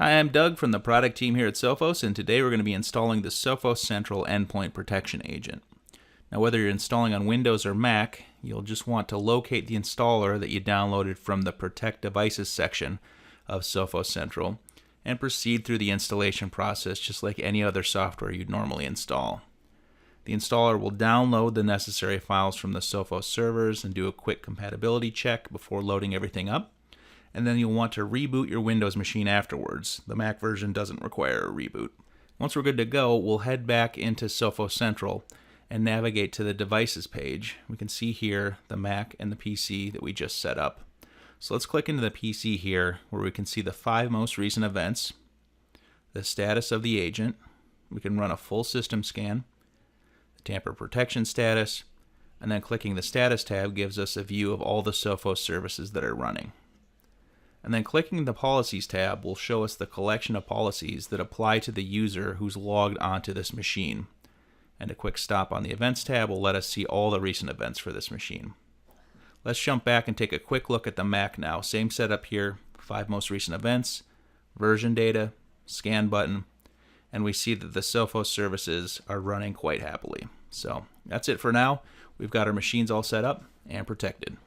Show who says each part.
Speaker 1: Hi, I'm Doug from the product team here at Sophos, and today we're going to be installing the Sophos Central Endpoint Protection Agent. Now, whether you're installing on Windows or Mac, you'll just want to locate the installer that you downloaded from the Protect Devices section of Sophos Central and proceed through the installation process just like any other software you'd normally install. The installer will download the necessary files from the Sophos servers and do a quick compatibility check before loading everything up. And then you'll want to reboot your Windows machine afterwards. The Mac version doesn't require a reboot. Once we're good to go, we'll head back into Sophos Central and navigate to the Devices page. We can see here the Mac and the PC that we just set up. So let's click into the PC here, where we can see the 5 most recent events, the status of the agent. We can run a full system scan, the tamper protection status, and then clicking the Status tab gives us a view of all the Sophos services that are running. And then clicking the Policies tab will show us the collection of policies that apply to the user who's logged onto this machine. And a quick stop on the Events tab will let us see all the recent events for this machine. Let's jump back and take a quick look at the Mac now. Same setup here, 5 most recent events, version data, scan button, and we see that the Sophos services are running quite happily. So that's it for now. We've got our machines all set up and protected.